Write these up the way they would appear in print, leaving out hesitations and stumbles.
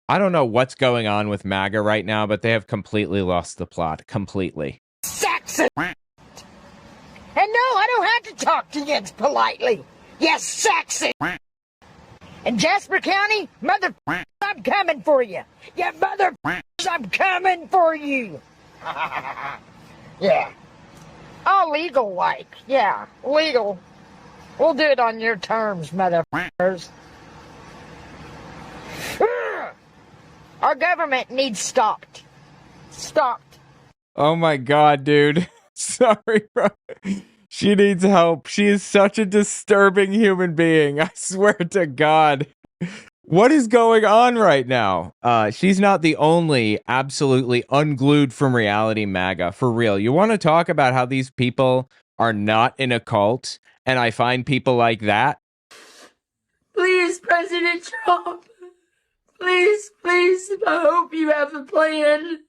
I don't know what's going on with MAGA right now, but they have completely lost the plot. Completely. Saxon! And no, I don't have to talk to you politely. Yes, Saxon! In Jasper County, mother, I'm coming for you. Yeah, mother, I'm coming for you. Yeah. All legal like. Yeah, legal. We'll do it on your terms, motherfuckers. Our government needs stopped. Stopped. Oh my god, dude. Sorry, bro. She needs help. She is such a disturbing human being. I swear to God. What is going on right now? She's not the only absolutely unglued from reality MAGA. For real. You want to talk about how these people are not in a cult, and I find people like that? Please, President Trump. Please, please, I hope you have a plan.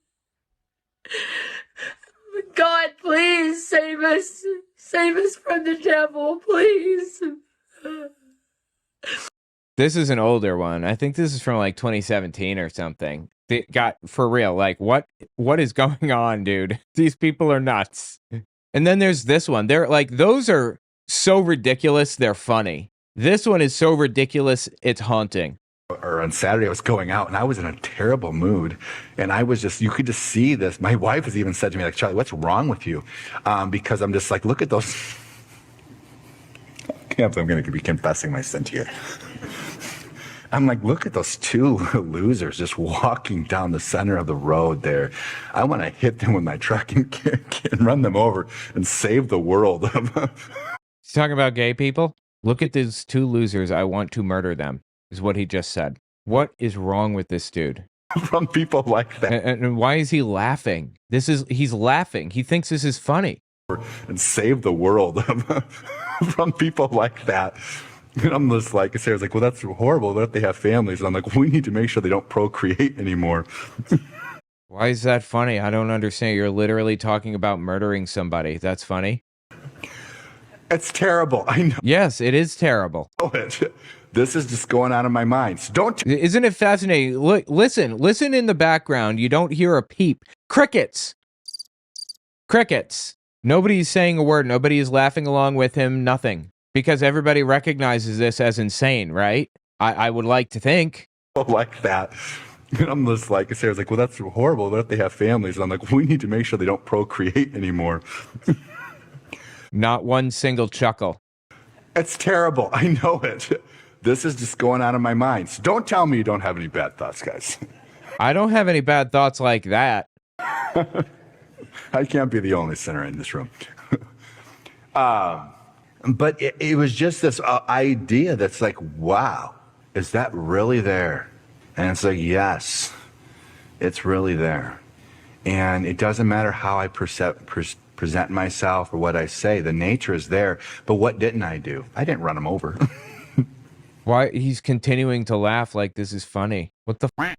God, please save us. Save us from the devil, please. This is an older one. I think this is from like 2017 or something. It got for real. Like, what is going on, dude? These people are nuts. And then there's this one. They're like, those are so ridiculous, they're funny. This one is so ridiculous, it's haunting. Or on Saturday, I was going out and I was in a terrible mood. And I was just, you could just see this. My wife has even said to me, like, Charlie, what's wrong with you? Because I'm just like, look at those. I can't believe I'm going to be confessing my sin here. I'm like, look at those two losers just walking down the center of the road there. I want to hit them with my truck and run them over and save the world. He's talking about gay people? Look at these two losers. I want to murder them. Is what he just said. What is wrong with this dude? From people like that. And why is he laughing? He's laughing. He thinks this is funny. And save the world from people like that. And I'm just like, Sarah's like, well, that's horrible. What if they have families? And I'm like, well, we need to make sure they don't procreate anymore. Why is that funny? I don't understand. You're literally talking about murdering somebody. That's funny? It's terrible. I know. Yes, it is terrible. This is just going on in my mind. So Isn't it fascinating? Look, listen in the background. You don't hear a peep. Crickets. Crickets. Nobody's saying a word. Nobody is laughing along with him. Nothing. Because everybody recognizes this as insane, right? I would like to think. Like that. And I'm just like, Sarah's like, well, that's horrible. What if they have families? And I'm like, we need to make sure they don't procreate anymore. Not one single chuckle. It's terrible. I know it. This is just going on in my mind. So don't tell me you don't have any bad thoughts, guys. I don't have any bad thoughts like that. I can't be the only sinner in this room. But it was just this idea that's like, wow, is that really there? And it's like, yes, it's really there. And it doesn't matter how I present myself or what I say. The nature is there. But what didn't I do? I didn't run him over. Why he's continuing to laugh like this is funny? What the f?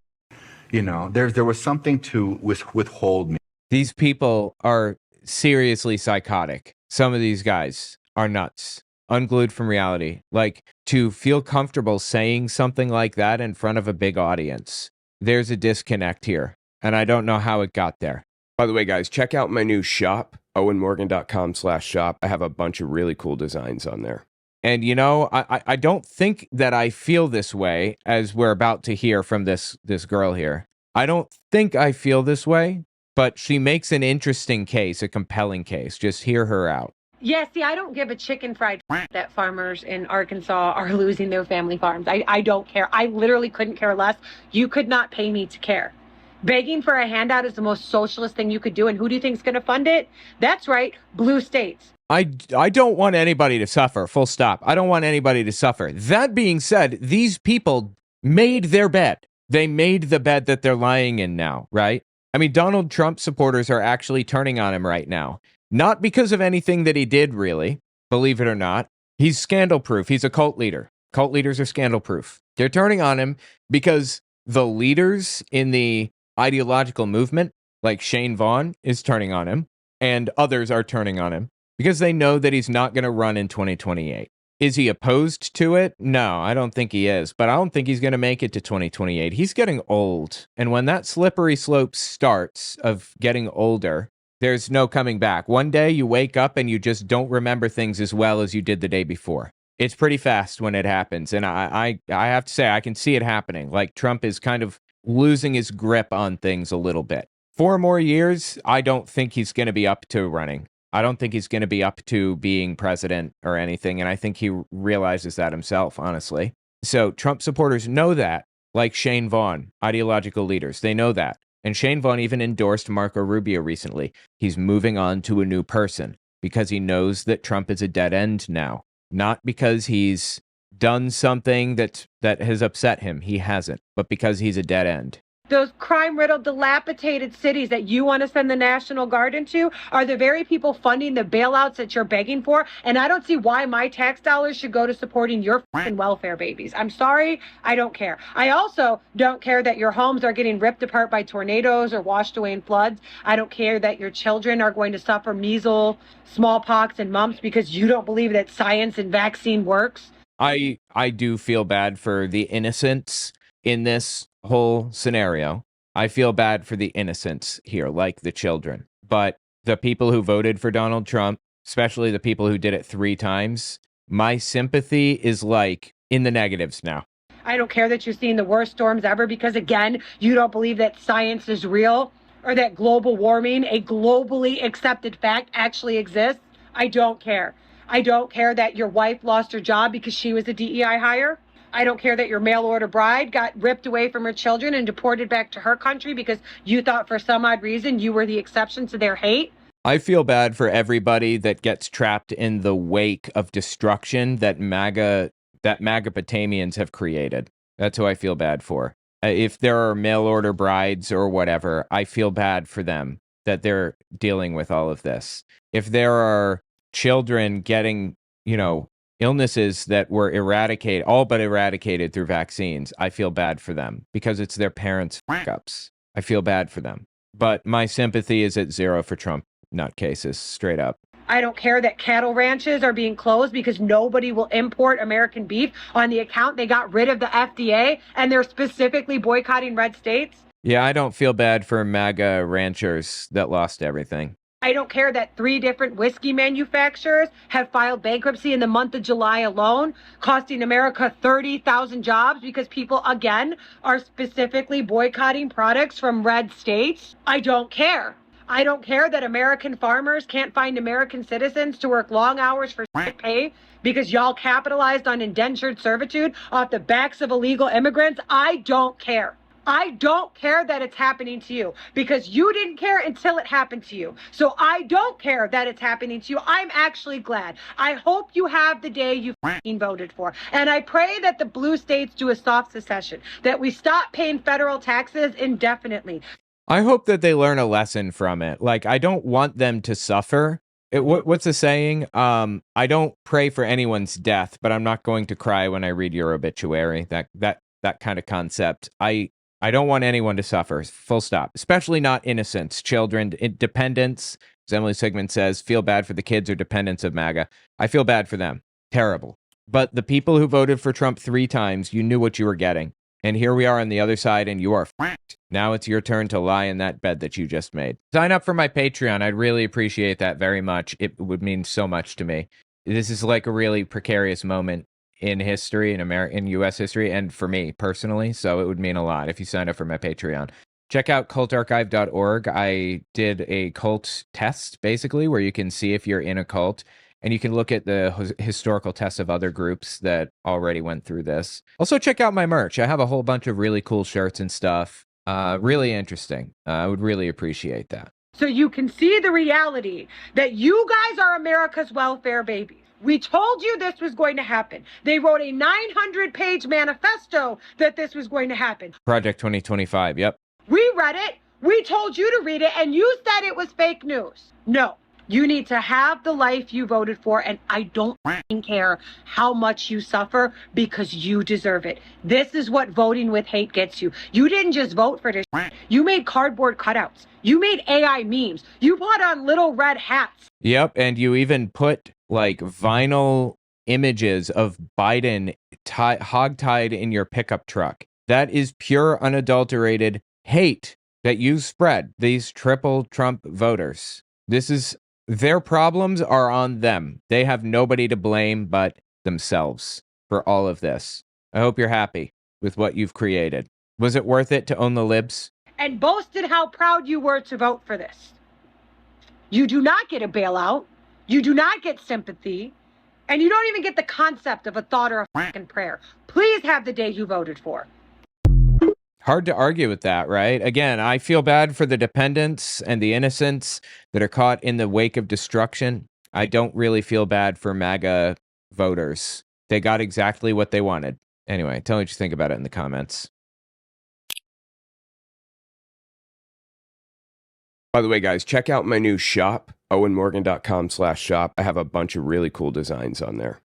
You know, there was something to withhold me. These people are seriously psychotic. Some of these guys are nuts. Unglued from reality. Like, to feel comfortable saying something like that in front of a big audience. There's a disconnect here. And I don't know how it got there. By the way, guys, check out my new shop, owenmorgan.com/shop. I have a bunch of really cool designs on there. And, you know, I don't think that I feel this way, as we're about to hear from this girl here. I don't think I feel this way, but she makes an interesting case, a compelling case. Just hear her out. Yeah, see, I don't give a chicken fried that farmers in Arkansas are losing their family farms. I don't care. I literally couldn't care less. You could not pay me to care. Begging for a handout is the most socialist thing you could do. And who do you think is going to fund it? That's right, blue states. I don't want anybody to suffer, full stop. I don't want anybody to suffer. That being said, these people made their bed. They made the bed that they're lying in now, right? I mean, Donald Trump supporters are actually turning on him right now. Not because of anything that he did, really, believe it or not. He's scandal-proof. He's a cult leader. Cult leaders are scandal-proof. They're turning on him because the leaders in the ideological movement, like Shane Vaughn, is turning on him, and others are turning on him because they know that he's not going to run in 2028. Is he opposed to it? No, I don't think he is. But I don't think he's going to make it to 2028. He's getting old. And when that slippery slope starts of getting older, there's no coming back. One day you wake up and you just don't remember things as well as you did the day before. It's pretty fast when it happens. And I have to say, I can see it happening. Like Trump is kind of losing his grip on things a little bit. 4 more years, I don't think he's going to be up to running. I don't think he's going to be up to being president or anything. And I think he realizes that himself, honestly. So Trump supporters know that, like Shane Vaughn, ideological leaders. They know that. And Shane Vaughn even endorsed Marco Rubio recently. He's moving on to a new person because he knows that Trump is a dead end now. Not because he's done something that has upset him. He hasn't. But because he's a dead end. Those crime-riddled, dilapidated cities that you want to send the National Guard into are the very people funding the bailouts that you're begging for. And I don't see why my tax dollars should go to supporting your fucking welfare babies. I'm sorry. I don't care. I also don't care that your homes are getting ripped apart by tornadoes or washed away in floods. I don't care that your children are going to suffer measles, smallpox, and mumps because you don't believe that science and vaccine works. I do feel bad for the innocents in this whole scenario. I feel bad for the innocents here, like the children. But the people who voted for Donald Trump, especially the people who did it 3 times, my sympathy is like in the negatives now. I don't care that you're seeing the worst storms ever because, again, you don't believe that science is real or that global warming, a globally accepted fact, actually exists. I don't care. I don't care that your wife lost her job because she was a DEI hire. I don't care that your mail-order bride got ripped away from her children and deported back to her country because you thought for some odd reason you were the exception to their hate. I feel bad for everybody that gets trapped in the wake of destruction that MAGA-Potamians have created. That's who I feel bad for. If there are mail-order brides or whatever, I feel bad for them that they're dealing with all of this. If there are children getting, illnesses that were all but eradicated through vaccines, I feel bad for them because it's their parents' fuck-ups. I feel bad for them. But my sympathy is at 0 for Trump nutcases, straight up. I don't care that cattle ranches are being closed because nobody will import American beef on the account they got rid of the FDA and they're specifically boycotting red states. Yeah, I don't feel bad for MAGA ranchers that lost everything. I don't care that 3 different whiskey manufacturers have filed bankruptcy in the month of July alone, costing America 30,000 jobs because people, again, are specifically boycotting products from red states. I don't care. I don't care that American farmers can't find American citizens to work long hours for pay because y'all capitalized on indentured servitude off the backs of illegal immigrants. I don't care. I don't care that it's happening to you because you didn't care until it happened to you. So I don't care that it's happening to you. I'm actually glad. I hope you have the day you voted for. And I pray that the blue states do a soft secession, that we stop paying federal taxes indefinitely. I hope that they learn a lesson from it. Like, I don't want them to suffer. What's the saying? I don't pray for anyone's death, but I'm not going to cry when I read your obituary. That kind of concept. I don't want anyone to suffer, full stop, especially not innocents, children, dependents. As Emily Sigmund says, feel bad for the kids or dependents of MAGA. I feel bad for them. Terrible. But the people who voted for Trump 3 times, you knew what you were getting. And here we are on the other side, and you are f***ed. Now it's your turn to lie in that bed that you just made. Sign up for my Patreon. I'd really appreciate that very much. It would mean so much to me. This is like a really precarious moment in history, in U.S. history, and for me personally, so it would mean a lot if you signed up for my Patreon. Check out cultarchive.org. I did a cult test, basically, where you can see if you're in a cult, and you can look at the historical tests of other groups that already went through this. Also, check out my merch. I have a whole bunch of really cool shirts and stuff. Really interesting. I would really appreciate that. So you can see the reality that you guys are America's welfare babies. We told you this was going to happen. They wrote a 900-page manifesto that this was going to happen. Project 2025, yep. We read it. We told you to read it, and you said it was fake news. No. You need to have the life you voted for, and I don't care how much you suffer because you deserve it. This is what voting with hate gets you. You didn't just vote for this. You made cardboard cutouts. You made AI memes. You put on little red hats. Yep, and you even put like vinyl images of Biden hogtied in your pickup truck. That is pure, unadulterated hate that you spread, these triple Trump voters. This is their problems are on them. They have nobody to blame but themselves for all of this. I hope you're happy with what you've created. Was it worth it to own the libs? And boasted how proud you were to vote for this. You do not get a bailout. You do not get sympathy. And you don't even get the concept of a thought or a fucking prayer. Please have the day you voted for. Hard to argue with that, right? Again, I feel bad for the dependents and the innocents that are caught in the wake of destruction. I don't really feel bad for MAGA voters. They got exactly what they wanted. Anyway, tell me what you think about it in the comments. By the way, guys, check out my new shop, owenmorgan.com/shop. I have a bunch of really cool designs on there.